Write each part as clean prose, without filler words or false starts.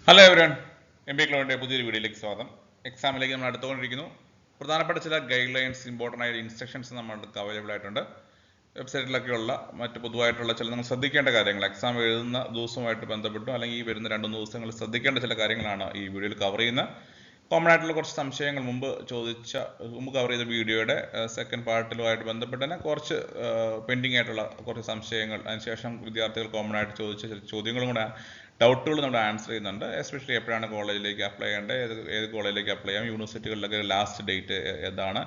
Hello everyone, MBA ക്ലബിൻ്റെ പുതിയൊരു വീഡിയോയിലേക്ക് സ്വാഗതം. എക്സാമിലേക്ക് നമ്മൾ അടുത്തുകൊണ്ടിരിക്കുന്നു. പ്രധാനപ്പെട്ട ചില ഗൈഡ് ലൈൻസ്, ഇമ്പോർട്ടൻ്റ് ആയ ഇൻസ്ട്രക്ഷൻസ് നമ്മൾക്ക് അവൈലബിൾ ആയിട്ടുണ്ട്. വെബ്സൈറ്റിലൊക്കെയുള്ള മറ്റ് പൊതുവായിട്ടുള്ള ചില നമ്മൾ ശ്രദ്ധിക്കേണ്ട കാര്യങ്ങൾ, എക്സാം എഴുതുന്ന ദിവസവുമായിട്ട് ബന്ധപ്പെട്ടും അല്ലെങ്കിൽ ഈ വരുന്ന 2-3 ദിവസങ്ങളിൽ ശ്രദ്ധിക്കേണ്ട ചില കാര്യങ്ങളാണ് ഈ വീഡിയോയിൽ കവർ ചെയ്യുന്നത്. കോമൺ ആയിട്ടുള്ള കുറച്ച് സംശയങ്ങൾ മുമ്പ് കവർ ചെയ്ത വീഡിയോയുടെ സെക്കൻഡ് പാർട്ടിലുമായിട്ട് ബന്ധപ്പെട്ട് തന്നെ കുറച്ച് പെൻഡിങ് ആയിട്ടുള്ള കുറച്ച് സംശയങ്ങൾ, അതിനുശേഷം വിദ്യാർത്ഥികൾ കോമൺ ആയിട്ട് ചോദിച്ച ചില ചോദ്യങ്ങളും കൂടെ, ഡൗട്ടുകൾ നമ്മൾ ആൻസർ ചെയ്യുന്നുണ്ട്. എസ്പെഷ്യലി എപ്പോഴാണ് കോളേജിലേക്ക് അപ്ലൈ ചെയ്യേണ്ടത്, ഏത് കോളേജിലേക്ക് അപ്ലൈ ചെയ്യാം, യൂണിവേഴ്സിറ്റികളിലൊക്കെ ലാസ്റ്റ് ഡേറ്റ് ഏതാണ്,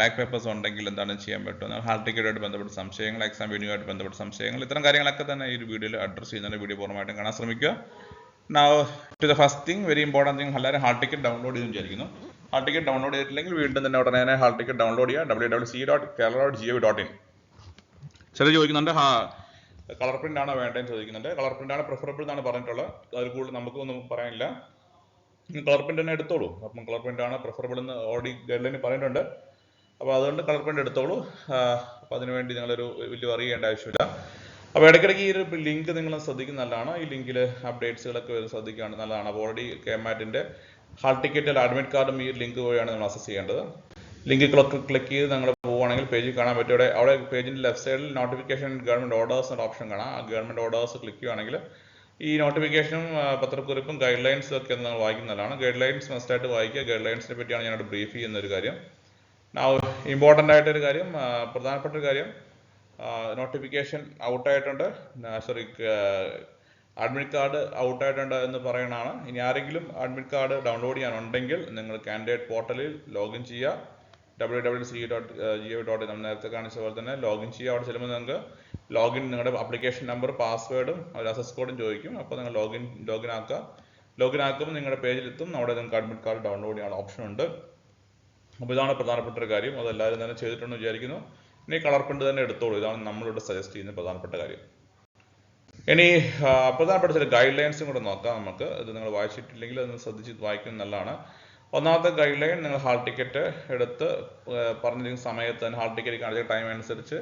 ബാക്ക് പേപ്പേഴ്സ് ഉണ്ടെങ്കിൽ എന്താണ് ചെയ്യാൻ പറ്റും, ഹാൾ ടിക്കറ്റുമായിട്ട് ബന്ധപ്പെട്ട സംശയങ്ങൾ, എക്സാം വെന്യൂമായിട്ട് ബന്ധപ്പെട്ട സംശയങ്ങൾ, ഇത്തരം കാര്യങ്ങളൊക്കെ തന്നെ ഈ ഒരു വീഡിയോയിൽ അഡ്രസ്സ് ചെയ്യുന്നുണ്ട്. വീഡിയോ പൂർണ്ണമായിട്ടും കാണാൻ ശ്രമിക്കുക. Now to the first thing, very important thing, എല്ലാവരും ഹാൾ ടിക്കറ്റ് ഡൗൺലോഡ് ചെയ്തെന്ന് വിചാരിക്കുന്നു. ഹാൾ ടിക്കറ്റ് ഡൗൺലോഡ് ചെയ്തിട്ടില്ലെങ്കിൽ വീണ്ടും തന്നെ ഉടനെ ഹാൾ ടിക്കറ്റ് ഡൗൺലോഡ് ചെയ്യുക. www.kerala.gov.in. ചിലർ ചോദിക്കുന്നുണ്ട്, കളർ പ്രിന്റ് ആണോ വേണ്ടതെന്ന് ചോദിക്കുന്നുണ്ട്. കളർ പ്രിന്റ് ആണ് പ്രിഫറബിൾ എന്നാണ് പറഞ്ഞിട്ടുള്ളത്. അതിൽ കൂടുതൽ നമുക്കൊന്നും പറയാനില്ല. കളർ പ്രിന്റ് തന്നെ എടുത്തോളൂ. അപ്പം കളർ പ്രിന്റ് ആണ് പ്രിഫറബിൾ എന്ന് ഓൾറെഡി ഗൈഡ് ലൈനിൽ പറഞ്ഞിട്ടുണ്ട്. അപ്പോൾ അതുകൊണ്ട് കളർ പ്രിന്റ് എടുത്തോളൂ. അപ്പോൾ അതിനുവേണ്ടി നിങ്ങളൊരു വലിയ വറി ചെയ്യേണ്ട ആവശ്യമില്ല. അപ്പോൾ ഇടയ്ക്കിടയ്ക്ക് ഈ ഒരു ലിങ്ക് നിങ്ങൾ ശ്രദ്ധിക്കുന്ന നല്ലതാണ്. ഈ ലിങ്കിൽ അപ്ഡേറ്റ്സുകളൊക്കെ ശ്രദ്ധിക്കുകയാണ് നല്ലതാണ്. അപ്പോൾ ഓൾറെഡി KMAT-ന്റെ ഹാൾ ടിക്കറ്റിൽ അഡ്മിറ്റ് കാർഡും ഈ ലിങ്ക് വഴിയാണ് നമ്മൾ അക്സസ് ചെയ്യേണ്ടത്. ലിങ്ക് ക്ലിക്ക് ചെയ്ത് നിങ്ങൾ പോവുകയാണെങ്കിൽ പേജിൽ കാണാൻ പറ്റും. അവിടെ പേജിൻ്റെ ലെഫ്റ്റ് സൈഡിൽ നോട്ടിഫിക്കേഷൻ ഗവൺമെൻറ് ഓർഡേഴ്സ് എന്ന ഓപ്ഷൻ കാണാം. ആ ഗവൺമെൻറ് ഓർഡേഴ്സ് ക്ലിക്ക് ചെയ്യുകയാണെങ്കിൽ ഈ നോട്ടിഫിക്കേഷനും പത്രക്കുറിപ്പും ഗൈഡ് ലൈൻസും ഒക്കെ നിങ്ങൾ വായിക്കുന്നതാണ്. ഗൈഡ് ലൈൻസ് മസ്റ്റായിട്ട് വായിക്കുക. ഗൈഡ് ലൈൻസിനെ പറ്റിയാണ് ഞാനവിടെ ബ്രീഫ് ചെയ്യുന്ന ഒരു കാര്യം. ഇമ്പോർട്ടൻ്റ് ആയിട്ടൊരു കാര്യം, പ്രധാനപ്പെട്ട ഒരു കാര്യം, നോട്ടിഫിക്കേഷൻ ഔട്ടായിട്ടുണ്ട്, അഡ്മിറ്റ് കാർഡ് ഔട്ടായിട്ടുണ്ട് എന്ന് പറയണതാണ്. ഇനി ആരെങ്കിലും അഡ്മിറ്റ് കാർഡ് ഡൗൺലോഡ് ചെയ്യാനുണ്ടെങ്കിൽ നിങ്ങൾ കാൻഡിഡേറ്റ് പോർട്ടലിൽ ലോഗിൻ ചെയ്യുക. www.ce.gov.in നമ്മൾ നേരത്തെ കാണിച്ച പോലെ തന്നെ ലോഗിൻ ചെയ്യുക. അവിടെ ചെല്ലുമ്പോൾ നിങ്ങൾക്ക് നിങ്ങളുടെ ആപ്ലിക്കേഷൻ നമ്പർ, പാസ്വേഡും ഒരു അക്സസ് കോഡും ചോദിക്കും. അപ്പോൾ നിങ്ങൾ ലോഗിൻ ആക്കുമ്പോൾ നിങ്ങളുടെ പേജിലെത്തും. അവിടെ നിങ്ങൾക്ക് അഡ്മിറ്റ് കാർഡ് ഡൗൺലോഡ് ചെയ്യാനുള്ള ഓപ്ഷൻ ഉണ്ട്. അപ്പോൾ ഇതാണ് പ്രധാനപ്പെട്ട ഒരു കാര്യം. അതെല്ലാവരും തന്നെ ചെയ്തിട്ടുണ്ടെന്ന് വിചാരിക്കുന്നു. ഇനി കളർ പ്രിന്റ് തന്നെ എടുത്തോളൂ. ഇതാണ് നമ്മളിവിടെ സജസ്റ്റ് ചെയ്യുന്ന പ്രധാനപ്പെട്ട കാര്യം. ഇനി പ്രധാനപ്പെട്ട ചില ഗൈഡ് ലൈൻസും കൂടെ നോക്കാം നമുക്ക്. ഇത് നിങ്ങൾ വായിച്ചിട്ടില്ലെങ്കിൽ അത് ശ്രദ്ധിച്ച് വായിക്കുന്നത് നല്ലതാണ്. ഒന്നാമത്തെ ഗൈഡ് ലൈൻ, നിങ്ങൾ ഹാൾ ടിക്കറ്റ് എടുത്ത് പറഞ്ഞിരിക്കുന്ന സമയത്ത് തന്നെ ഹാൾ ടിക്കറ്റ് കാണിച്ച ടൈം അനുസരിച്ച്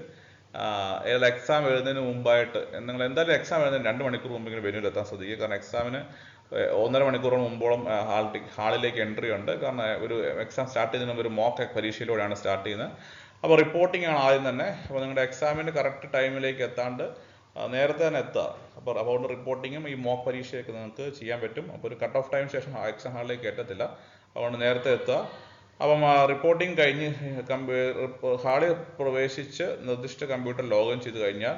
എക്സാം എഴുതുന്നതിന് മുമ്പായിട്ട്, നിങ്ങൾ എന്തായാലും എക്സാം എഴുതുന്നതിന് 2 മണിക്കൂർ മുമ്പെങ്കിലും വെന്യൂവിൽ എത്താൻ ശ്രദ്ധിക്കുക. കാരണം എക്സാമിന് 1.5 മണിക്കൂറിന് മുമ്പോളം ഹാളിലേക്ക് എൻട്രി ഉണ്ട്. കാരണം ഒരു എക്സാം സ്റ്റാർട്ട് ചെയ്യുന്നതിന് മുമ്പ് ഒരു മോക്ക് പരീക്ഷയിലൂടെയാണ് സ്റ്റാർട്ട് ചെയ്യുന്നത്. അപ്പോൾ റിപ്പോർട്ടിംഗ് ആണ് ആദ്യം തന്നെ. അപ്പോൾ നിങ്ങളുടെ എക്സാമിന് കറക്റ്റ് ടൈമിലേക്ക് എത്താണ്ട് നേരത്തെ തന്നെ എത്തുക. അപ്പോൾ അതുകൊണ്ട് റിപ്പോർട്ടിങ്ങും ഈ മോക്ക് പരീക്ഷയൊക്കെ നിങ്ങൾക്ക് ചെയ്യാൻ പറ്റും. അപ്പോൾ ഒരു കട്ട് ഓഫ് ടൈം ശേഷം എക്സാം ഹാളിലേക്ക് എത്തത്തില്ല. അതുകൊണ്ട് നേരത്തെ എത്തുക. അപ്പം റിപ്പോർട്ടിംഗ് കഴിഞ്ഞ് ഹാളിൽ പ്രവേശിച്ച് നിർദ്ദിഷ്ട കമ്പ്യൂട്ടർ ലോഗിൻ ചെയ്ത് കഴിഞ്ഞാൽ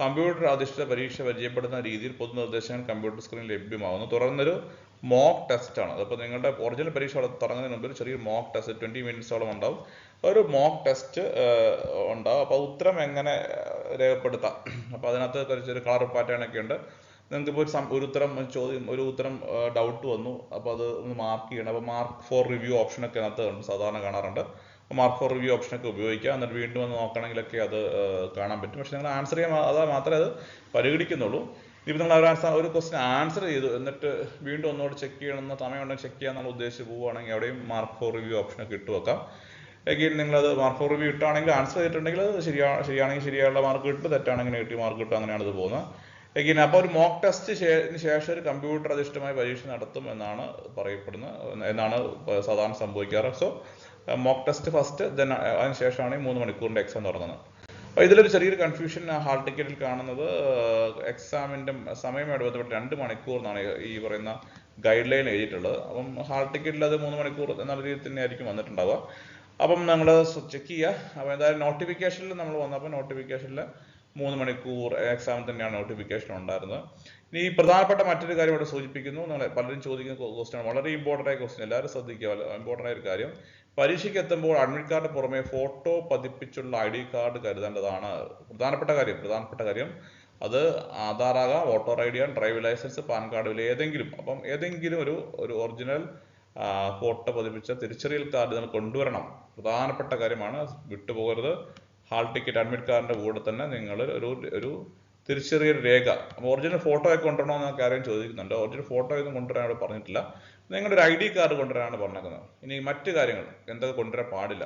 കമ്പ്യൂട്ടർ അധിഷ്ഠിത പരീക്ഷ പരിചയപ്പെടുന്ന രീതിയിൽ പൊതുനിർദ്ദേശങ്ങൾ കമ്പ്യൂട്ടർ സ്ക്രീനിൽ ലഭ്യമാകുന്നു. തുടർന്നൊരു മോക്ക് ടെസ്റ്റാണ്. അതിപ്പോൾ നിങ്ങളുടെ ഒറിജിനൽ പരീക്ഷ തുടങ്ങുന്നതിന് മുമ്പ് ഒരു ചെറിയൊരു മോക്ക് ടെസ്റ്റ് 20 മിനിറ്റ്സോളം ഉണ്ടാവും. ഒരു മോക്ക് ടെസ്റ്റ് ഉണ്ടാവും. അപ്പോൾ ഉത്തരം എങ്ങനെ രേഖപ്പെടുത്താം, അപ്പോൾ അതിനകത്ത് ചെറിയ കളർ പാറ്റേൺ ഒക്കെ ഉണ്ട്. നിങ്ങൾക്കിപ്പോൾ ഒരു ഉത്തരം ഡൗട്ട് വന്നു, അപ്പോൾ അത് ഒന്ന് മാർക്ക് ചെയ്യണം. അപ്പോൾ മാർക്ക് ഫോർ റിവ്യൂ ഓപ്ഷനൊക്കെ അതിനകത്ത് ഉണ്ട്, സാധാരണ കാണാറുണ്ട്. അപ്പോൾ മാർക്ക് ഫോർ റിവ്യൂ ഓപ്ഷനൊക്കെ ഉപയോഗിക്കുക. എന്നിട്ട് വീണ്ടും വന്ന് നോക്കണമെങ്കിലൊക്കെ അത് കാണാൻ പറ്റും. പക്ഷേ നിങ്ങൾ ആൻസർ ചെയ്യാൻ മാത്രമേ അത് പരിഗണിക്കുന്നുള്ളൂ. ഇപ്പോൾ നിങ്ങൾ ഒരു ക്വസ്റ്റ്യൻ ആൻസർ ചെയ്തു എന്നിട്ട് വീണ്ടും ഒന്നുകൂടി ചെക്ക് ചെയ്യണമെന്ന് സമയമുണ്ടെങ്കിൽ ചെക്ക് ചെയ്യാന്നുള്ള ഉദ്ദേശിച്ച് പോവുകയാണെങ്കിൽ അവിടെയും മാർക്ക് ഫോർ റിവ്യൂ ഓപ്ഷനൊക്കെ ഇട്ട് വെക്കാം. എങ്കിലും നിങ്ങളത് മാർക്ക് ഫോർ റിവ്യൂ ഇട്ടാണെങ്കിൽ ആൻസർ ചെയ്തിട്ടുണ്ടെങ്കിൽ അത് ശരിയാണെങ്കിൽ ശരിയായുള്ള മാർക്ക് കിട്ടും, തെറ്റാണെങ്കിൽ നെഗറ്റീവ് മാർക്ക് കിട്ടും. അങ്ങനെയാണ് ഇത് പോകുന്നത്. അപ്പോൾ ഒരു മോക്ക് ടെസ്റ്റിന് ശേഷം ഒരു കമ്പ്യൂട്ടർ അധിഷ്ഠിതമായ പരീക്ഷ നടത്തും എന്നാണ് സാധാരണ സംഭവിക്കാറ്. സോ മോക്ക് ടെസ്റ്റ് ഫസ്റ്റ്, അതിന് ശേഷമാണ് 3 മണിക്കൂറിൻ്റെ എക്സാം തുടങ്ങുന്നത്. അപ്പോൾ ഇതിലൊരു ചെറിയൊരു കൺഫ്യൂഷൻ ഹാൾ ടിക്കറ്റിൽ കാണുന്നത്, എക്സാമിൻ്റെ സമയമായിട്ട് ബന്ധപ്പെട്ട് 2 മണിക്കൂർ എന്നാണ് ഈ പറയുന്ന ഗൈഡ് ലൈൻ എഴുതിയിട്ടുള്ളത്. അപ്പം ഹാൾ ടിക്കറ്റിൽ അത് 3 മണിക്കൂർ എന്നുള്ള രീതിയിൽ തന്നെ ആയിരിക്കും വന്നിട്ടുണ്ടാവുക. അപ്പം നിങ്ങൾ ചെക്ക് ചെയ്യുക. അപ്പോൾ എന്തായാലും നോട്ടിഫിക്കേഷനിൽ നമ്മൾ വന്നപ്പോൾ നോട്ടിഫിക്കേഷനിൽ 3 മണിക്കൂർ എക്സാം തന്നെയാണ് നോട്ടിഫിക്കേഷൻ ഉണ്ടായിരുന്നത്. ഇനി പ്രധാനപ്പെട്ട മറ്റൊരു കാര്യം ഇവിടെ സൂചിപ്പിക്കുന്നു. നിങ്ങൾ പലരും ചോദിക്കുന്ന ക്വസ്റ്റ്യൻ, വളരെ ഇമ്പോർട്ടൻ്റ് ആയ ക്വസ്റ്റ്യൻ, എല്ലാവരും ശ്രദ്ധിക്കുക. ഇമ്പോർട്ടൻ്റ് ആയ ഒരു കാര്യം, പരീക്ഷയ്ക്ക് എത്തുമ്പോൾ അഡ്മിറ്റ് കാർഡ് പുറമെ ഫോട്ടോ പതിപ്പിച്ചുള്ള ID കാർഡ് കരുതേണ്ടതാണ്. പ്രധാനപ്പെട്ട കാര്യം അത് ആധാർ ആകാം, വോട്ടർ ID ആണ്, ഡ്രൈവിംഗ് ലൈസൻസ്, പാൻ കാർഡ്, ഏതെങ്കിലും ഒരു ഒറിജിനൽ ഫോട്ടോ പതിപ്പിച്ച തിരിച്ചറിയൽ കാർഡ് നിങ്ങൾ കൊണ്ടുവരണം. പ്രധാനപ്പെട്ട കാര്യമാണ്, വിട്ടുപോകരുത്. ഹാൾ ടിക്കറ്റ് അഡ്മിറ്റ് കാർഡിൻ്റെ കൂടെ തന്നെ നിങ്ങൾ ഒരു തിരിച്ചറിയൽ രേഖ, ഒറിജിനൽ ഫോട്ടോ ഒക്കെ കൊണ്ടുവരണമെന്ന് കാര്യം ചോദിക്കുന്നുണ്ട്. ഒറിജിനൽ ഫോട്ടോ ഒന്നും കൊണ്ടുവരാൻ അവിടെ പറഞ്ഞിട്ടില്ല. നിങ്ങളുടെ ഒരു ID കാർഡ് കൊണ്ടുവരാനാണ് പറഞ്ഞേക്കുന്നത്. ഇനി മറ്റു കാര്യങ്ങൾ എന്തൊക്കെ കൊണ്ടുവരാൻ പാടില്ല,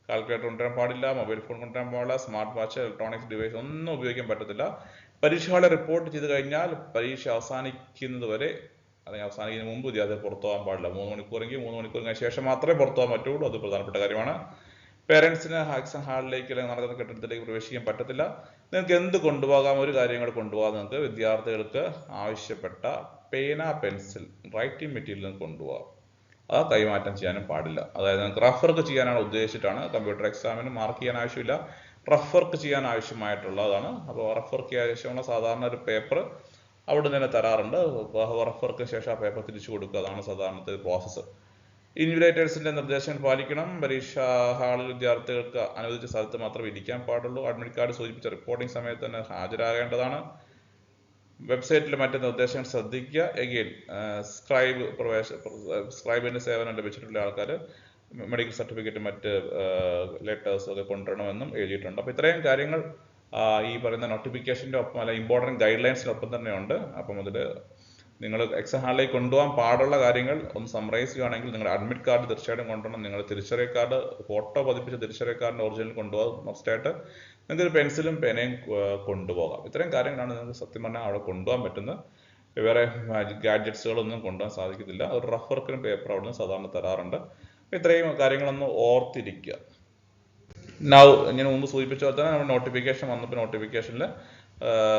കാൽക്കുലേറ്റർ കൊണ്ടുവരാൻ പാടില്ല, മൊബൈൽ ഫോൺ കൊണ്ടുവരാൻ പാടില്ല, സ്മാർട്ട് വാച്ച്, ഇലക്ട്രോണിക്സ് ഡിവൈസ് ഒന്നും ഉപയോഗിക്കാൻ പറ്റത്തില്ല. പരീക്ഷ ഹാളിൽ റിപ്പോർട്ട് ചെയ്ത് കഴിഞ്ഞാൽ പരീക്ഷ അവസാനിക്കുന്നത് വരെ അല്ലെങ്കിൽ അവസാനിക്കുന്നതിന് മുമ്പ് വിദ്യാർത്ഥികൾ പുറത്തു പോകാൻ പാടില്ല. 3 മണിക്കൂറെങ്കിൽ 3 മണിക്കൂറിന് ശേഷം മാത്രമേ പുറത്തു പോകാൻ പറ്റുള്ളൂ. അത് പ്രധാനപ്പെട്ട കാര്യമാണ്. പേരൻസിന് എക്സാം ഹാളിലേക്ക് അല്ലെങ്കിൽ നടക്കുന്ന കെട്ടിടത്തിലേക്ക് പ്രവേശിക്കാൻ പറ്റത്തില്ല. നിങ്ങൾക്ക് എന്ത് കൊണ്ടുപോകാം? ഒരു കാര്യങ്ങൾ കൊണ്ടുപോകാം. നിങ്ങൾക്ക് വിദ്യാർത്ഥികൾക്ക് ആവശ്യപ്പെട്ട പേന, പെൻസിൽ, റൈറ്റിംഗ് മെറ്റീരിയൽ കൊണ്ടുപോകാം. അത് കൈമാറ്റം ചെയ്യാനും പാടില്ല. അതായത് നിങ്ങൾക്ക് റഫ് വർക്ക് ചെയ്യാനാണ് ഉദ്ദേശിച്ചിട്ടാണ്. കമ്പ്യൂട്ടർ എക്സാമിന് മാർക്ക് ചെയ്യാൻ ആവശ്യമില്ല, റഫ് വർക്ക് ചെയ്യാൻ ആവശ്യമായിട്ടുള്ളതാണ്. അപ്പോൾ റഫ് വർക്ക് ആവശ്യമുള്ള സാധാരണ ഒരു പേപ്പർ അവിടെ തന്നെ തരാറുണ്ട്. റഫ് വർക്കിന് ശേഷം ആ പേപ്പർ തിരിച്ചു കൊടുക്കുക. അതാണ് സാധാരണത്തെ പ്രോസസ്സ്. ഇൻവിജിലേറ്റേഴ്സിന്റെ നിർദ്ദേശങ്ങൾ പാലിക്കണം. പരീക്ഷാ ഹാളിൽ വിദ്യാർത്ഥികൾക്ക് അനുവദിച്ച സ്ഥലത്ത് മാത്രമേ ഇരിക്കാൻ പാടുള്ളൂ. അഡ്മിറ്റ് കാർഡ് സൂചിപ്പിച്ച റിപ്പോർട്ടിംഗ് സമയത്ത് തന്നെ ഹാജരാകേണ്ടതാണ്. വെബ്സൈറ്റിൽ മറ്റ് നിർദ്ദേശങ്ങൾ ശ്രദ്ധിക്കുക. എഗെയിൻ സ്ക്രൈബിന്റെ സേവനം ലഭിച്ചിട്ടുള്ള ആൾക്കാർ മെഡിക്കൽ സർട്ടിഫിക്കറ്റ്, മറ്റ് ലെറ്റേഴ്സ് ഒക്കെ കൊണ്ടുവരണമെന്നും എഴുതിയിട്ടുണ്ട്. അപ്പോൾ ഇത്രയും കാര്യങ്ങൾ ഈ പറയുന്ന നോട്ടിഫിക്കേഷൻ്റെ ഒപ്പം അല്ല ഇമ്പോർട്ടൻറ്റ് ഗൈഡ് ലൈൻസിനൊപ്പം തന്നെ ഉണ്ട്. അപ്പം അതിൽ നിങ്ങൾ എക്സാം ഹാളിലേക്ക് കൊണ്ടുപോകാൻ പാടുള്ള കാര്യങ്ങൾ ഒന്ന് സമ്മറൈസ് ചെയ്യുകയാണെങ്കിൽ നിങ്ങളുടെ അഡ്മിറ്റ് കാർഡ് തീർച്ചയായിട്ടും കൊണ്ടുവരണം. നിങ്ങളുടെ തിരിച്ചറിയൽ കാർഡ്, ഫോട്ടോ പതിപ്പിച്ച തിരിച്ചറിയൽ കാർഡിൻ്റെ ഒറിജിനൽ കൊണ്ടുപോകാം. മസ്റ്റായിട്ട് നിങ്ങൾക്ക് പെൻസിലും പേനയും കൊണ്ടുപോകാം. ഇത്രയും കാര്യങ്ങളാണ് നിങ്ങൾക്ക് സത്യം പറഞ്ഞാൽ അവിടെ കൊണ്ടുപോകാൻ പറ്റുന്നത്. വേറെ ഗാഡ്ജറ്റ്സുകളൊന്നും കൊണ്ടുപോകാൻ സാധിക്കത്തില്ല. ഒരു റഫ് വർക്കിനും പേപ്പർ അവിടെ നിന്ന് സാധാരണ തരാറുണ്ട്. ഇത്രയും കാര്യങ്ങളൊന്ന് ഓർത്തിരിക്കുക. ഞാൻ മുമ്പ് സൂചിപ്പിച്ച പോലെ തന്നെ നമ്മുടെ നോട്ടിഫിക്കേഷൻ വന്നപ്പോൾ നോട്ടിഫിക്കേഷനിൽ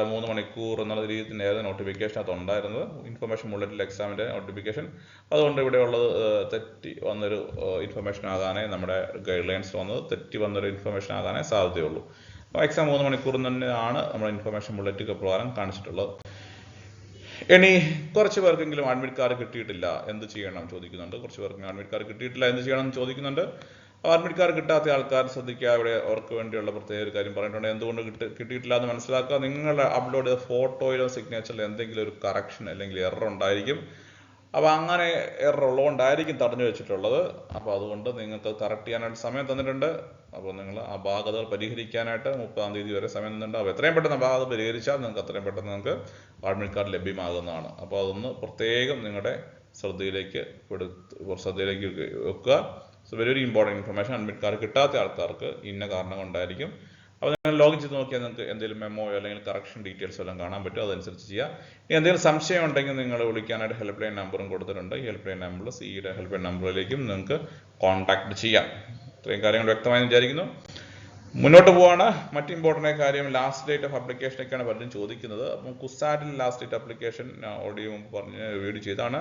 3 മണിക്കൂർ എന്നുള്ള രീതിയിൽ നേരെ നോട്ടിഫിക്കേഷൻ അത് ഉണ്ടായിരുന്നത്. ഇൻഫർമേഷൻ ബുള്ളറ്റിൽ എക്സാമിൻ്റെ നോട്ടിഫിക്കേഷൻ. അതുകൊണ്ട് ഇവിടെ ഉള്ളത് തെറ്റി വന്നൊരു ഇൻഫർമേഷൻ ആകാനേ, നമ്മുടെ ഗൈഡ് ലൈൻസ് വന്നത് തെറ്റി വന്നൊരു ഇൻഫർമേഷൻ ആകാനേ സാധ്യതയുള്ളൂ. അപ്പോൾ എക്സാം 3 മണിക്കൂർ തന്നെയാണ് നമ്മുടെ ഇൻഫർമേഷൻ ബുള്ളറ്റ് പ്രകാരം കാണിച്ചിട്ടുള്ളത്. ഇനി കുറച്ച് പേർക്കെങ്കിലും അഡ്മിറ്റ് കാർഡ് കിട്ടിയിട്ടില്ല, എന്ത് ചെയ്യണം ചോദിക്കുന്നുണ്ട്. കുറച്ച് പേർക്ക് അഡ്മിറ്റ് കാർഡ് കിട്ടിയിട്ടില്ല, എന്ത് ചെയ്യണം എന്ന് ചോദിക്കുന്നുണ്ട്. അഡ്മിറ്റ് കാർഡ് കിട്ടാത്ത ആൾക്കാർ ശ്രദ്ധിക്കുക. ഇവിടെ അവർക്ക് വേണ്ടിയുള്ള പ്രത്യേക ഒരു കാര്യം പറഞ്ഞിട്ടുണ്ട്. എന്തുകൊണ്ട് കിട്ടിയിട്ടില്ല എന്ന് മനസ്സിലാക്കുക. നിങ്ങളുടെ അപ്ലോഡ് ചെയ്ത ഫോട്ടോയിലോ സിഗ്നേച്ചറിലോ എന്തെങ്കിലും ഒരു കറക്ഷൻ അല്ലെങ്കിൽ എറർ ഉണ്ടായിരിക്കും. അപ്പോൾ അങ്ങനെ എറർ ഉള്ളതുകൊണ്ടായിരിക്കും തടഞ്ഞു വെച്ചിട്ടുള്ളത്. അപ്പോൾ അതുകൊണ്ട് നിങ്ങൾക്ക് കറക്റ്റ് ചെയ്യാനായിട്ട് സമയം തന്നിട്ടുണ്ട്. അപ്പോൾ നിങ്ങൾ ആ അപാകതകൾ പരിഹരിക്കാനായിട്ട് 30-ാം തീയതി വരെ സമയം തന്നിട്ടുണ്ട്. അപ്പോൾ എത്രയും പെട്ടെന്ന് അപാകത പരിഹരിച്ചാൽ നിങ്ങൾക്ക് അത്രയും പെട്ടെന്ന് നിങ്ങൾക്ക് അഡ്മിറ്റ് കാർഡ് ലഭ്യമാകുന്നതാണ്. അപ്പോൾ അതൊന്ന് പ്രത്യേകം നിങ്ങളുടെ ശ്രദ്ധയിലേക്ക് വെക്കുക. So very important information. Admit card കിട്ടാത്ത ആൾക്കാർക്ക് ഇന്ന കാരണം കൊണ്ടായിരിക്കും. അപ്പോൾ നിങ്ങൾ ലോഗിൻ ചെയ്ത് നോക്കിയാൽ നിങ്ങൾക്ക് എന്തെങ്കിലും മെമ്മോയോ അല്ലെങ്കിൽ കറക്ഷൻ ഡീറ്റെയിൽസോ എല്ലാം കാണാൻ പറ്റും. അതനുസരിച്ച് ചെയ്യാം. ഇനി എന്തെങ്കിലും സംശയം ഉണ്ടെങ്കിൽ നിങ്ങൾ വിളിക്കാനായിട്ട് ഹെൽപ്പ് ലൈൻ നമ്പറും കൊടുത്തിട്ടുണ്ട്. ഈ ഹെൽപ്പ് ലൈൻ നമ്പറിൽ സിയുടെ ഹെൽപ്പ് ലൈൻ നമ്പറിലേക്കും നിങ്ങൾക്ക് കോൺടാക്ട് ചെയ്യാം. ഇത്രയും കാര്യങ്ങൾ വ്യക്തമായി വിചാരിക്കുന്നു. മുന്നോട്ട് പോവാണ്. മറ്റ് ഇമ്പോർട്ടൻ്റ് കാര്യം ലാസ്റ്റ് ഡേറ്റ് ഓഫ് അപ്ലിക്കേഷനൊക്കെയാണ് പലരും ചോദിക്കുന്നത്. അപ്പം കുസാറ്റിൽ ലാസ്റ്റ് ഡേറ്റ് അപ്ലിക്കേഷൻ ഓഡിയോ മുമ്പ് പറഞ്ഞ് വീഡിയോ ചെയ്താണ്.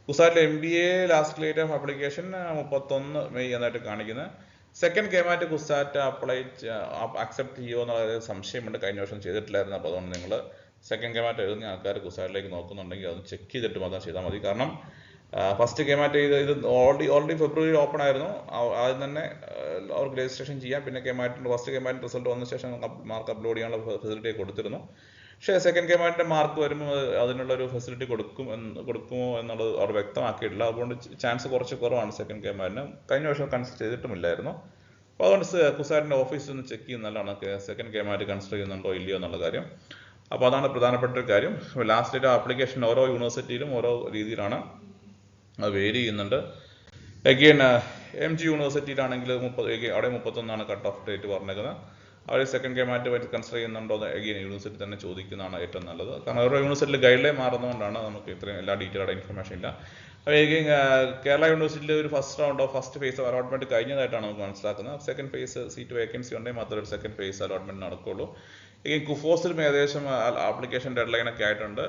കുസാറ്റിലെ MBA last date of application 31 May എന്നായിട്ട് കാണിക്കുന്നത്. സെക്കൻഡ് കേമാറ്റ് കുസാറ്റ് അക്സെപ്റ്റ് ചെയ്യുമോ എന്നുള്ള സംശയമുണ്ട്. കഴിഞ്ഞ വർഷം ചെയ്തിട്ടില്ലായിരുന്നു. അപ്പോൾ അതുകൊണ്ട് നിങ്ങൾ സെക്കൻഡ് കേമാറ്റ് എഴുതുന്ന ആൾക്കാർ കുസാറ്റിലേക്ക് നോക്കുന്നുണ്ടെങ്കിൽ അത് ചെക്ക് ചെയ്തിട്ട് മാത്രം ചെയ്താൽ മതി. കാരണം ഫസ്റ്റ് കേമാറ്റ് ഇത് ഓൾറെഡി ഫെബ്രുവരിയിൽ ഓപ്പൺ ആയിരുന്നു. ആദ്യം തന്നെ അവർക്ക് രജിസ്ട്രേഷൻ ചെയ്യാം. പിന്നെ ഫസ്റ്റ് കേമാറ്റിൻ്റെ റിസൾട്ട് വന്ന ശേഷം മാർക്ക് അപ്ലോഡ് ചെയ്യാനുള്ള ഫെസിലിറ്റി കൊടുത്തിരുന്നു. പക്ഷേ സെക്കൻഡ് കേമാറ്റിൻ്റെ മാർക്ക് വരുമ്പോൾ അതിനുള്ളൊരു ഫെസിലിറ്റി കൊടുക്കുമോ എന്നുള്ളത് അവർ വ്യക്തമാക്കിയിട്ടില്ല. അതുകൊണ്ട് ചാൻസ് കുറച്ച് കുറവാണ് സെക്കൻഡ് കേമാറ്റിന്. കഴിഞ്ഞ വർഷം കൺസിഡർ ചെയ്തിട്ടുമില്ലായിരുന്നു. അപ്പോൾ അതുകൊണ്ട് കുസാറ്റിൻ്റെ ഓഫീസിൽ ഒന്ന് ചെക്ക് ചെയ്യുന്നതാണ് സെക്കൻഡ് കേമാറ്റ് കൺസിഡർ ചെയ്യുന്നുണ്ടോ ഇല്ലയോ എന്നുള്ള കാര്യം. അപ്പോൾ അതാണ് പ്രധാനപ്പെട്ട ഒരു കാര്യം. ലാസ്റ്റ് ഡേറ്റ് ആപ്ലിക്കേഷൻ ഓരോ യൂണിവേഴ്സിറ്റിയിലും ഓരോ രീതിയിലാണ്, അത് വേരി ചെയ്യുന്നുണ്ട്. എഗെയിൻ MG യൂണിവേഴ്സിറ്റിയിലാണെങ്കിൽ അവിടെ 31 കട്ട് ഓഫ് ഡേറ്റ് പറഞ്ഞേക്കുന്നത്. അവർ സെക്കൻഡ് കേമാറ്റ് കൺസിഡർ ചെയ്യുന്നുണ്ടോ എന്ന് എഗെയിൻ യൂണിവേഴ്സിറ്റി തന്നെ ചോദിക്കുന്നതാണ് ഏറ്റവും നല്ലത്. കാരണം ഓരോ യൂണിവേഴ്സിറ്റിയിൽ ഗൈഡ് ലൈൻ മാറുന്നതുകൊണ്ടാണ് നമുക്ക് ഇത്രയും എല്ലാ ഡീറ്റെയിൽഡ് ഇൻഫർമേഷൻ ഇല്ല. അപ്പോൾ എഗെയിൻ കേരള യൂണിവേഴ്സിറ്റിയിൽ ഒരു ഫസ്റ്റ് ഫേസ് അലോട്ട്മെന്റ് കഴിഞ്ഞതായിട്ടാണ് നമുക്ക് മനസ്സിലാക്കുന്നത്. സെക്കൻഡ് ഫേസ് സീറ്റ് വേക്കൻസി ഉണ്ടെങ്കിൽ മാത്രമേ ഒരു സെക്കൻഡ് ഫേസ് അലോട്ട്മെന്റ് നടക്കുകയുള്ളൂ. എഗെയിൻ കുഫോസിലും ഏകദേശം ആപ്ലിക്കേഷൻ ഡെഡ് ലൈനൊക്കെ ആയിട്ടുണ്ട്.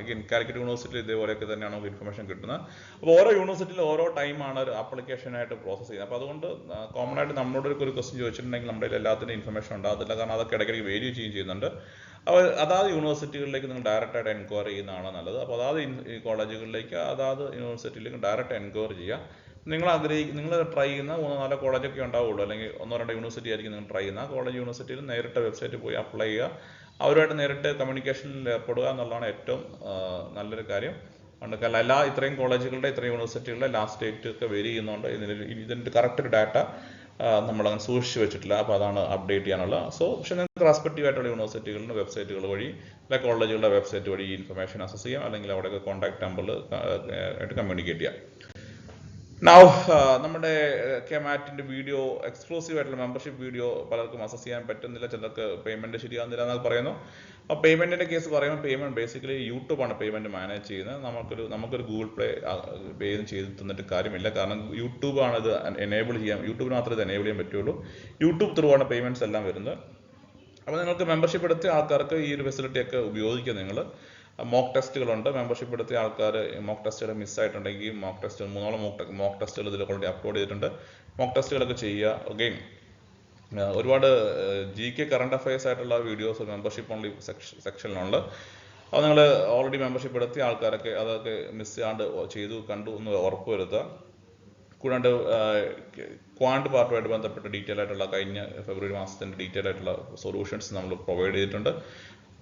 എഗെയിൻ കാലിക്കറ്റ് യൂണിവേഴ്സിറ്റിയിൽ ഇതേപോലെയൊക്കെ തന്നെയാണ് നമുക്ക് ഇൻഫർമേഷൻ കിട്ടുന്നത്. അപ്പോൾ ഓരോ യൂണിവേഴ്സിറ്റിയിലും ഓരോ ടൈമാണ് ഒരു ആപ്ലിക്കേഷനായിട്ട് പ്രോസസ്സ് ചെയ്യുന്നത്. അപ്പോൾ അതുകൊണ്ട് കോമൺ ആയിട്ട് നമ്മളോട് ഒരു ക്വസ്റ്റ്യൻ ചോദിച്ചിട്ടുണ്ടെങ്കിൽ നമ്മുടെ എല്ലാത്തിൻ്റെ ഇൻഫർമേഷൻ ഉണ്ടാകത്തില്ല. കാരണം അതൊക്കെ ഇടയ്ക്കിടയ്ക്ക് വേരി ചെയ്യുന്നുണ്ട്. അപ്പോൾ അതാത് യൂണിവേഴ്സിറ്റികളിലേക്ക് നിങ്ങൾ ഡയറക്റ്റായിട്ട് എൻക്വയറി ചെയ്യുന്നതാണ് നല്ലത്. അപ്പോൾ അതാത് കോളേജുകളിലേക്ക് അതാത് യൂണിവേഴ്സിറ്റിയിലേക്ക് ഡയറക്റ്റ് എൻക്വയറി ചെയ്യുക. നിങ്ങൾ ട്രൈ ചെയ്യുന്ന 3-4 കോളേജൊക്കെ ഉണ്ടാവുള്ളൂ, അല്ലെങ്കിൽ 1-2 യൂണിവേഴ്സിറ്റി ആയിരിക്കും നിങ്ങൾ ട്രൈ ചെയ്യുന്ന. കോളേജ് യൂണിവേഴ്സിറ്റിയിൽ നേരിട്ട് വെബ്സൈറ്റിൽ പോയി അപ്ലൈ ചെയ്യുക. അവരുമായിട്ട് നേരിട്ട് കമ്മ്യൂണിക്കേഷനിൽ ഏർപ്പെടുക എന്നുള്ളതാണ് ഏറ്റവും നല്ലൊരു കാര്യം. അതുകൊണ്ട് ഇത്രയും കോളേജുകളുടെ ഇത്രയും യൂണിവേഴ്സിറ്റികളുടെ ലാസ്റ്റ് ഡേറ്റ് ഒക്കെ വേരി ചെയ്യുന്നുണ്ട്. ഇതിൻ്റെ കറക്റ്റ് ഒരു ഡാറ്റ നമ്മളങ്ങനെ സൂക്ഷിച്ച് വെച്ചിട്ടില്ല. അപ്പോൾ അതാണ് അപ്ഡേറ്റ് ചെയ്യാനുള്ള. പക്ഷേ നിങ്ങൾക്ക് റെസ്പെക്റ്റീവ് ആയിട്ടുള്ള യൂണിവേഴ്സിറ്റികളുടെ വെബ്സൈറ്റുകൾ വഴി അല്ലെ കോളേജുകളുടെ വെബ്സൈറ്റ് വഴി ഈ ഇൻഫർമേഷൻ അക്സസ് ചെയ്യാം, അല്ലെങ്കിൽ അവിടെയൊക്കെ കോൺടാക്ട് നമ്പറിൽ ആയിട്ട് കമ്മ്യൂണിക്കേറ്റ് ചെയ്യാം. നൗ നമ്മുടെ കെമാറ്റിന്റെ വീഡിയോ എക്സ്ക്ലൂസീവ് ആയിട്ടുള്ള മെമ്പർഷിപ്പ് വീഡിയോ പലർക്കും അസസ് ചെയ്യാൻ പറ്റുന്നില്ല, ചിലർക്ക് പേയ്മെന്റ് ശരിയാകുന്നില്ല എന്നൊക്കെ പറയുന്നു. അപ്പോൾ പേയ്മെന്റിന്റെ കേസ് പറയുമ്പോൾ പേയ്മെന്റ് ബേസിക്കലി യൂട്യൂബാണ് പേയ്മെന്റ് മാനേജ് ചെയ്യുന്നത്. നമുക്കൊരു ഗൂഗിൾ പേ ചെയ്ത് തന്നിട്ട് കാര്യമില്ല. കാരണം യൂട്യൂബാണ് ഇത് എനേബിൾ ചെയ്യാൻ, യൂട്യൂബിന് മാത്രമേ ഇത് എനേബിൾ ചെയ്യാൻ പറ്റുള്ളൂ. യൂട്യൂബ് ത്രൂ ആണ് പേയ്മെന്റ്സ് എല്ലാം വരുന്നത്. അപ്പോൾ നിങ്ങൾക്ക് മെമ്പർഷിപ്പ് എടുത്ത ആൾക്കാർക്ക് ഈ ഒരു ഫെസിലിറ്റി ഒക്കെ ഉപയോഗിക്കുക. നിങ്ങൾ മോക്ക് ടെസ്റ്റുകളുണ്ട്. മെമ്പർഷിപ്പ് എടുത്ത ആൾക്കാർ മോക്ക് ടെസ്റ്റുകൾ മിസ്സായിട്ടുണ്ടെങ്കിൽ മോക്ക് ടെസ്റ്റ് 3 മോക്ക് ടെസ്റ്റുകൾ ഇതിൽ ഓൾറെഡി അപ്ലോഡ് ചെയ്തിട്ടുണ്ട്. മോക്ക് ടെസ്റ്റുകളൊക്കെ ചെയ്യുക. അഗെയിൻ ഒരുപാട് GK കറണ്ട് അഫയേഴ്സ് ആയിട്ടുള്ള വീഡിയോസ് മെമ്പർഷിപ്പ് ഓൺലി സെക്ഷനിലുണ്ട്. അപ്പോൾ നിങ്ങൾ ഓൾറെഡി മെമ്പർഷിപ്പ് എടുത്തിയ ആൾക്കാരൊക്കെ അതൊക്കെ മിസ് ചെയ്യാണ്ട് കണ്ടു എന്ന് ഉറപ്പ് വരുത്തുക. കൂടാണ്ട് ക്വാണ്ട് പാർട്ടുമായിട്ട് ബന്ധപ്പെട്ട ഡീറ്റെയിൽ ആയിട്ടുള്ള കഴിഞ്ഞ ഫെബ്രുവരി മാസത്തിൻ്റെ ഡീറ്റെയിൽ ആയിട്ടുള്ള സൊല്യൂഷൻസ് നമ്മൾ പ്രൊവൈഡ് ചെയ്തിട്ടുണ്ട്.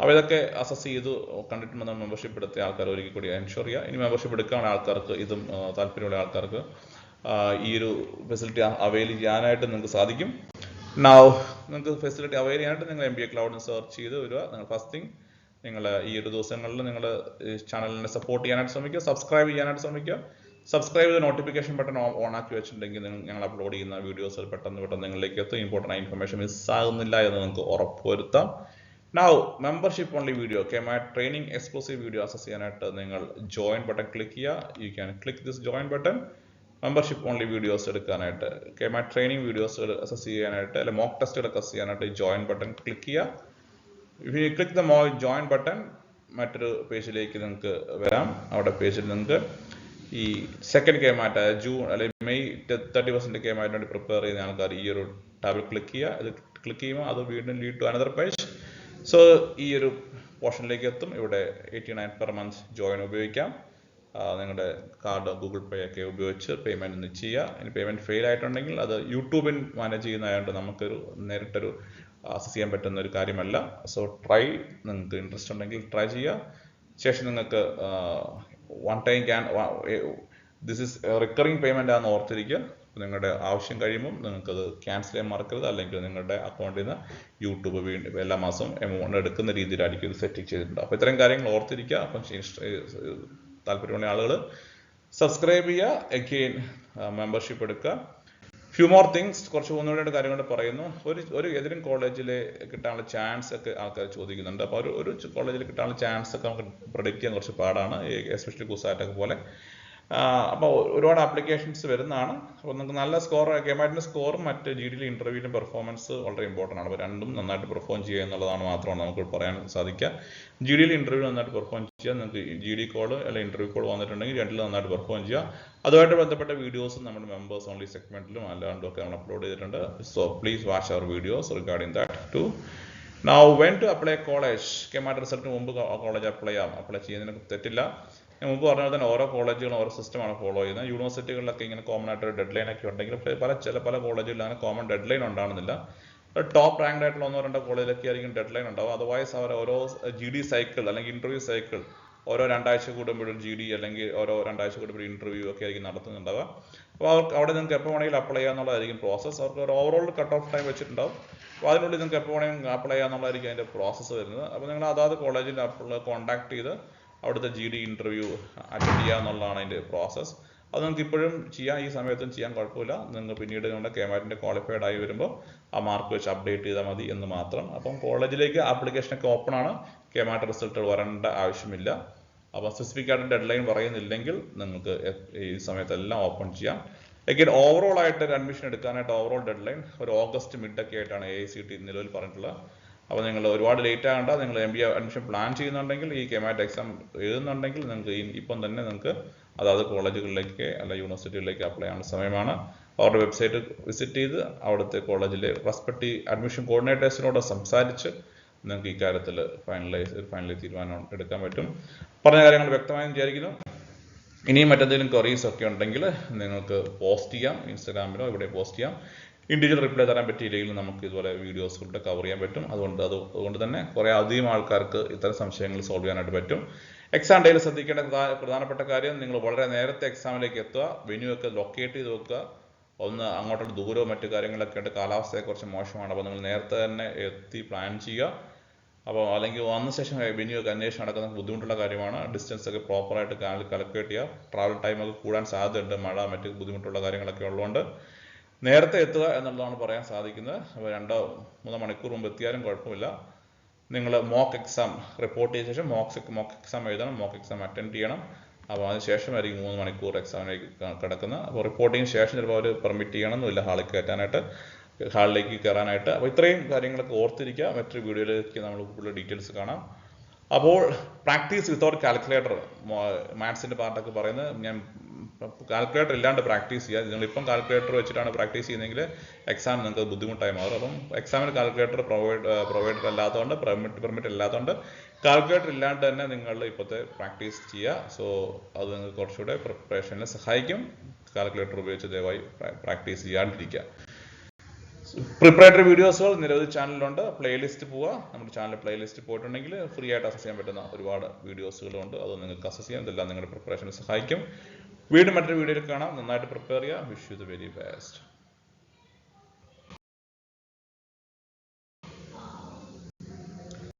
അപ്പോൾ ഇതൊക്കെ അസസ് ചെയ്ത് കണ്ടിട്ട് നമ്മൾ മെമ്പർഷിപ്പ് എടുത്തിയ ആൾക്കാർ ഒരിക്കൽ കൂടി എൻഷുർ ചെയ്യുക. ഇനി മെമ്പർഷിപ്പ് എടുക്കാനുള്ള ആൾക്കാർക്ക് ഇതും താല്പര്യമുള്ള ആൾക്കാർക്ക് ഈ ഒരു ഫെസിലിറ്റി അവൈൽ ചെയ്യാനായിട്ട് നിങ്ങൾക്ക് സാധിക്കും. നിങ്ങൾക്ക് ഫെസിലിറ്റി അവൈൽ ചെയ്യാനായിട്ട് നിങ്ങൾ MBA ക്ലൗഡിൽ സെർച്ച് ചെയ്ത് വരിക. നിങ്ങൾ ഫസ്റ്റ് തിങ് നിങ്ങൾ ഈ ഒരു ദിവസങ്ങളിൽ നിങ്ങൾ ചാനലിനെ സപ്പോർട്ട് ചെയ്യാനായിട്ട് ശ്രമിക്കുക, സബ്സ്ക്രൈബ് ചെയ്യാനായിട്ട് ശ്രമിക്കുക. സബ്സ്ക്രൈബ് ചെയ്ത് നോട്ടിഫിക്കേഷൻ ബട്ടൺ ഓൺ ആക്കി വെച്ചിട്ടുണ്ടെങ്കിൽ ഞങ്ങൾ അപ്ലോഡ് ചെയ്യുന്ന വീഡിയോസ് പെട്ടെന്ന് നിങ്ങളിലേക്ക് എത്തും. ഇമ്പോർട്ടൻ്റ് ഇൻഫർമേഷൻ മിസ്സാകുന്നില്ല എന്ന് നിങ്ങൾക്ക് ഉറപ്പുവരുത്താം. Membership only video KMAT training exclusive video access ചെയ്യാനായിട്ട് നിങ്ങൾ ജോയിൻ ബട്ടൺ ക്ലിക്ക് ചെയ്യുക. You can click this join button. Membership only videos എടുക്കാനായിട്ട്, കെമാറ്റ് ട്രെയിനിങ് വീഡിയോസ് അസസ് ചെയ്യാനായിട്ട്, അല്ലെങ്കിൽ മോക്ക് ടെസ്റ്റുകളൊക്കെ അസസ് ചെയ്യാനായിട്ട് ജോയിൻ ബട്ടൺ ക്ലിക്ക് ചെയ്യുക. If you click the join button മറ്റൊരു പേജിലേക്ക് നിങ്ങൾക്ക് വരാം. അവിടെ പേജിൽ നിങ്ങൾക്ക് ഈ സെക്കൻഡ് കെമാറ്റ് ജൂൺ അല്ലെങ്കിൽ മെയ് 30% കെമാറ്റിന് വേണ്ടി പ്രിപ്പയർ ചെയ്യുന്ന ആൾക്കാർ ഈ ഒരു ടാബിൽ ക്ലിക്ക് ചെയ്യുക. ഇത് ക്ലിക്ക് ചെയ്യുമ്പോൾ അത് വീണ്ടും lead to another page. So ഈ ഒരു പോർഷനിലേക്ക് എത്തും. ഇവിടെ 89 പെർ മന്ത് ജോയിൻ ഉപയോഗിക്കാം. നിങ്ങളുടെ കാർഡ് ഗൂഗിൾ പേ ഒക്കെ ഉപയോഗിച്ച് പേയ്മെന്റ് ചെയ്യുക. ഇനി പേയ്മെന്റ് ഫെയിൽ ആയിട്ടുണ്ടെങ്കിൽ അത് യൂട്യൂബിൽ മാനേജ് ചെയ്യുന്നതായതുകൊണ്ട് നമുക്കൊരു നേരിട്ടൊരു അസസ് ചെയ്യാൻ പറ്റുന്ന ഒരു കാര്യമല്ല. സോ നിങ്ങൾക്ക് ഇൻട്രസ്റ്റ് ഉണ്ടെങ്കിൽ ട്രൈ ചെയ്യുക. ശേഷം നിങ്ങൾക്ക് one time this is recurring payment ആണെന്ന് ഓർത്തിരിക്കുക. നിങ്ങളുടെ ആവശ്യം കഴിയുമ്പോൾ നിങ്ങൾക്കത് ക്യാൻസൽ ചെയ്യാൻ മറക്കരുത്. അല്ലെങ്കിൽ നിങ്ങളുടെ അക്കൗണ്ടിൽ നിന്ന് യൂട്യൂബ് വീണ്ടും എല്ലാ മാസവും എമൗണ്ട് എടുക്കുന്ന രീതിയിലായിരിക്കും ഇത് സെറ്റിംഗ് ചെയ്തിട്ടുണ്ട്. അപ്പോൾ ഇത്തരം കാര്യങ്ങൾ ഓർത്തിരിക്കുക. അപ്പം താല്പര്യമുള്ള ആളുകൾ സബ്സ്ക്രൈബ് ചെയ്യുക. അഗെയിൻ മെമ്പർഷിപ്പ് എടുക്കുക. ഫ്യൂ മോർ തിങ്സ്, കുറച്ച് ഒന്നുകൂടെ കാര്യങ്ങൾ പറയുന്നു. ഒരു ഏതെങ്കിലും കോളേജിൽ കിട്ടാനുള്ള ചാൻസ് ഒക്കെ ആൾക്കാർ ചോദിക്കുന്നുണ്ട്. അപ്പോൾ ഒരു കോളേജിൽ കിട്ടാനുള്ള ചാൻസ് ഒക്കെ നമുക്ക് പ്രെഡിക്റ്റ് ചെയ്യാൻ കുറച്ച് പാടാണ്, എസ്പെഷ്യലി കുസാറ്റൊക്കെ പോലെ. അപ്പോൾ ഒരുപാട് ആപ്ലിക്കേഷൻസ് വരുന്നതാണ്. അപ്പോൾ നിങ്ങൾക്ക് നല്ല സ്കോർ, കെമാറ്റിൻ്റെ സ്കോറും മറ്റ് GD ഇൻ്റർവ്യൂവിൻ്റെ പെർഫോമൻസ് വളരെ ഇമ്പോർട്ടൻ്റ് ആണ്. അപ്പോൾ രണ്ടും നന്നായിട്ട് പെർഫോം ചെയ്യുക എന്നുള്ളതാണ് മാത്രമാണ് നമുക്ക് പറയാൻ സാധിക്കുക. GD ഇൻ്റർവ്യൂ നന്നായിട്ട് പെർഫോം ചെയ്യുക. നിങ്ങൾക്ക് GD കോൾ അല്ലെങ്കിൽ ഇൻ്റർവ്യൂ കോൾ വന്നിട്ടുണ്ടെങ്കിൽ രണ്ടിലും നന്നായിട്ട് പെർഫോം ചെയ്യുക. അതുമായിട്ട് ബന്ധപ്പെട്ട വീഡിയോസും നമ്മുടെ മെമ്പേഴ്സ് ഓൺലി സെഗ്മെന്റിലും അല്ലാണ്ടും ഒക്കെ നമ്മൾ അപ്ലോഡ് ചെയ്തിട്ടുണ്ട്. So please watch our videos regarding that too. Now when to apply college. KMAT റിസൾട്ടിന് മുമ്പ് കോളേജ് അപ്ലൈ ചെയ്യുന്നതിന് തെറ്റില്ല. ഞാൻ മുമ്പ് പറഞ്ഞ പോലെ തന്നെ ഓരോ കോളേജുകളും ഓരോ സിസ്റ്റമാണ് ഫോളോ ചെയ്യുന്നത്. യൂണിവേഴ്സിറ്റികളിലൊക്കെ ഇങ്ങനെ കോമൺ ആയിട്ട് ഡെഡ് ലൈൻ ഒക്കെ ഉണ്ടെങ്കിൽ പല കോളേജുകളിൽ അങ്ങനെ കോമൺ ഡെഡ് ലൈൻ ഉണ്ടാകുന്നില്ല. ടോപ്പ് റാങ്ക്ഡ് ആയിട്ടുള്ള 1-2 കോളേജിലൊക്കെ ആയിരിക്കും ഡെഡ് ലൈൻ ഉണ്ടാവും. അതർവൈസ് അവർ ഓരോ GD സൈക്കിൾ അല്ലെങ്കിൽ ഇന്റർവ്യൂ സൈക്കിൾ ഓരോ 2 ആഴ്ച കൂടുമ്പോഴും GD അല്ലെങ്കിൽ ഓരോ 2 ആഴ്ച കൂടുമ്പോഴും ഇന്റർവ്യൂ ഒക്കെ ആയിരിക്കും നടത്തുന്നുണ്ടാവുക. അപ്പോൾ അവിടെ നിങ്ങൾക്ക് എപ്പോൾ വേണമെങ്കിലും അപ്ലൈ ചെയ്യാന്നുള്ളതായിരിക്കും പ്രോസസ്സ്. അവർക്ക് ഒരു ഓവറോൾ കട്ട് ഓഫ് ടൈം വെച്ചിട്ടുണ്ടാവും. അപ്പോൾ അതിനുള്ളിൽ നിങ്ങൾക്ക് എപ്പോൾ വേണമെങ്കിലും അപ്ലൈ ചെയ്യാന്നുള്ളതായിരിക്കും അതിൻ്റെ പ്രോസസ്സ് വരുന്നത്. അപ്പോൾ നിങ്ങൾ അതാത് കോളേജിൽ കോൺടാക്ട് ചെയ്ത് അവിടുത്തെ GD ഇൻ്റർവ്യൂ അറ്റൻഡ് ചെയ്യുക എന്നുള്ളതാണ് അതിൻ്റെ പ്രോസസ്സ്. അത് നിങ്ങൾക്ക് ഇപ്പോഴും ചെയ്യാം, ഈ സമയത്തും ചെയ്യാൻ കുഴപ്പമില്ല. നിങ്ങൾ പിന്നീട് നിങ്ങളുടെ കെമാറ്റിൻ്റെ ക്വാളിഫൈഡ് ആയി വരുമ്പോൾ ആ മാർക്ക് വെച്ച് അപ്ഡേറ്റ് ചെയ്താൽ മതി എന്ന് മാത്രം. അപ്പം കോളേജിലേക്ക് ആപ്ലിക്കേഷനൊക്കെ ഓപ്പൺ ആണ്, കെമാറ്റ് റിസൾട്ട് വരേണ്ട ആവശ്യമില്ല. അപ്പോൾ സ്പെസിഫിക് ആയിട്ട് ഡെഡ് ലൈൻ പറയുന്നില്ലെങ്കിൽ നിങ്ങൾക്ക് ഈ സമയത്തെല്ലാം ഓപ്പൺ ചെയ്യാം. എങ്കിൽ ഓവറോൾ ആയിട്ട് ഒരു അഡ്മിഷൻ എടുക്കാനായിട്ട് ഓവറോൾ ഡെഡ് ലൈൻ ഒരു ഓഗസ്റ്റ് മിഡൊക്കെ ആയിട്ടാണ് AICT നിലവിൽ പറഞ്ഞിട്ടുള്ളത്. അപ്പോൾ നിങ്ങൾ ഒരുപാട് ലേറ്റ് ആകണ്ട. നിങ്ങൾ MBA അഡ്മിഷൻ പ്ലാൻ ചെയ്യുന്നുണ്ടെങ്കിൽ, ഈ കെമാറ്റ് എക്സാം എഴുതുന്നുണ്ടെങ്കിൽ നിങ്ങൾക്ക് ഇപ്പം തന്നെ നിങ്ങൾക്ക് അതായത് കോളേജുകളിലേക്ക് അല്ല യൂണിവേഴ്സിറ്റികളിലേക്ക് അപ്ലൈ ചെയ്യാനുള്ള സമയമാണ്. അവരുടെ വെബ്സൈറ്റ് വിസിറ്റ് ചെയ്ത് അവിടുത്തെ കോളേജിലെ റെസ്പെക്റ്റീവ് അഡ്മിഷൻ കോർഡിനേറ്റേഴ്സിനോട് സംസാരിച്ച് നിങ്ങൾക്ക് ഈ കാര്യത്തിൽ ഫൈനലി തീരുമാനം എടുക്കാൻ പറ്റും. പറഞ്ഞ കാര്യങ്ങൾ വ്യക്തമായും വിചാരിക്കുന്നു. ഇനിയും മറ്റെന്തെങ്കിലും ക്വറീസ് ഒക്കെ ഉണ്ടെങ്കിൽ നിങ്ങൾക്ക് പോസ്റ്റ് ചെയ്യാം, ഇൻസ്റ്റാഗ്രാമിലോ ഇവിടെ പോസ്റ്റ് ചെയ്യാം. ഇൻഡിവിജ്വൽ റിപ്ലൈ തരാൻ പറ്റിയില്ലെങ്കിൽ നമുക്ക് ഇതുപോലെ വീഡിയോസ് കൊണ്ട് കവർ ചെയ്യാൻ പറ്റും. അതുകൊണ്ട് തന്നെ കുറേ അധികം ആൾക്കാർക്ക് ഇത്തരം സംശയങ്ങൾ സോൾവ് ചെയ്യാനായിട്ട് പറ്റും. എക്സാം ഡേയിൽ ശ്രദ്ധിക്കേണ്ട പ്രധാനപ്പെട്ട കാര്യം, നിങ്ങൾ വളരെ നേരത്തെ എക്സാമിലേക്ക് എത്തുക. വെന്യൂ ഒക്കെ ലൊക്കേറ്റ് ചെയ്ത് വെക്കുക. ഒന്ന് അങ്ങോട്ടുള്ള ദൂരവും മറ്റു കാര്യങ്ങളൊക്കെ ആയിട്ട് കാലാവസ്ഥയെ കുറച്ച് മോശമാണ്. അപ്പോൾ നിങ്ങൾ നേരത്തെ തന്നെ എത്തി പ്ലാൻ ചെയ്യുക. അപ്പോൾ അല്ലെങ്കിൽ വന്ന ശേഷം വെന്യൂ ഒക്കെ അന്വേഷണം നടക്കുന്ന ബുദ്ധിമുട്ടുള്ള കാര്യമാണ്. ഡിസ്റ്റൻസ് ഒക്കെ പ്രോപ്പറായിട്ട് കാൽക്കുലേറ്റ് ചെയ്യുക. ട്രാവൽ ടൈം ഒക്കെ കൂടാൻ സാധ്യതയുണ്ട്, മഴ മറ്റ് ബുദ്ധിമുട്ടുള്ള കാര്യങ്ങളൊക്കെ ഉള്ളതുകൊണ്ട് നേരത്തെ എത്തുക എന്നുള്ളതാണ് പറയാൻ സാധിക്കുന്നത്. അപ്പോൾ 2-3 മണിക്കൂർ മുമ്പ് എത്തിയാലും കുഴപ്പമില്ല. നിങ്ങൾ മോക്ക് എക്സാം റിപ്പോർട്ട് ചെയ്ത ശേഷം മോക്ക് എക്സാം എഴുതണം, മോക്ക് എക്സാം അറ്റൻഡ് ചെയ്യണം. അപ്പോൾ അതിന് ശേഷമായിരിക്കും 3 മണിക്കൂർ എക്സാമിലേക്ക് കിടക്കുന്നത്. അപ്പോൾ റിപ്പോർട്ടിങ്ങിന് ശേഷം ചിലപ്പോൾ അവർ പെർമിറ്റ് ചെയ്യണമെന്നില്ല ഹാളിലേക്ക് കയറാനായിട്ട്. അപ്പോൾ ഇത്രയും കാര്യങ്ങളൊക്കെ ഓർത്തിരിക്കുക. മറ്റൊരു വീഡിയോയിലേക്ക് നമ്മൾ കൂടുതൽ ഡീറ്റെയിൽസ് കാണാം. അപ്പോൾ പ്രാക്ടീസ് വിത്തൗട്ട് കാൽക്കുലേറ്റർ, മാത്സിൻ്റെ പാർട്ടൊക്കെ പറയുന്നത് ഞാൻ കാൽക്കുലേറ്റർ ഇല്ലാണ്ട് പ്രാക്ടീസ് ചെയ്യുക. നിങ്ങളിപ്പം കാൽക്കുലേറ്റർ വെച്ചിട്ടാണ് പ്രാക്ടീസ് ചെയ്യുന്നതെങ്കിൽ എക്സാം നിങ്ങൾക്ക് ബുദ്ധിമുട്ടായി മാറും. അപ്പം എക്സാമിന് കാൽക്കുലേറ്റർ പ്രൊവൈഡർ അല്ലാത്തതുകൊണ്ട് പെർമിറ്റ് അല്ലാത്തതുകൊണ്ട് കാൽക്കുലേറ്റർ ഇല്ലാണ്ട് തന്നെ നിങ്ങൾ ഇപ്പോഴത്തെ പ്രാക്ടീസ് ചെയ്യുക. സോ അത് നിങ്ങൾക്ക് കുറച്ചുകൂടെ പ്രിപ്പറേഷനിൽ സഹായിക്കും. കാൽക്കുലേറ്റർ ഉപയോഗിച്ച് ദയവായി പ്രാക്ടീസ് ചെയ്യാണ്ടിരിക്കുക. പ്രിപ്പറേറ്ററി വീഡിയോസുകൾ നിരവധി ചാനലിലുണ്ട്. പ്ലേലിസ്റ്റ് പോവുക. നമ്മുടെ ചാനൽ പ്ലേലിസ്റ്റ് പോയിട്ടുണ്ടെങ്കിൽ ഫ്രീ ആയിട്ട് അക്സസ് ചെയ്യാൻ പറ്റുന്ന ഒരുപാട് വീഡിയോസുകളുണ്ട്. അത് നിങ്ങൾക്ക് അക്സസ് ചെയ്യാം. ഇതെല്ലാം നിങ്ങളുടെ പ്രിപ്പറേഷന് സഹായിക്കും. വീണ്ടും മറ്റൊരു വീഡിയോയിൽ കാണാം. നന്നായിട്ട് പ്രിപ്പയർ ചെയ്യുക. Wish you the very best.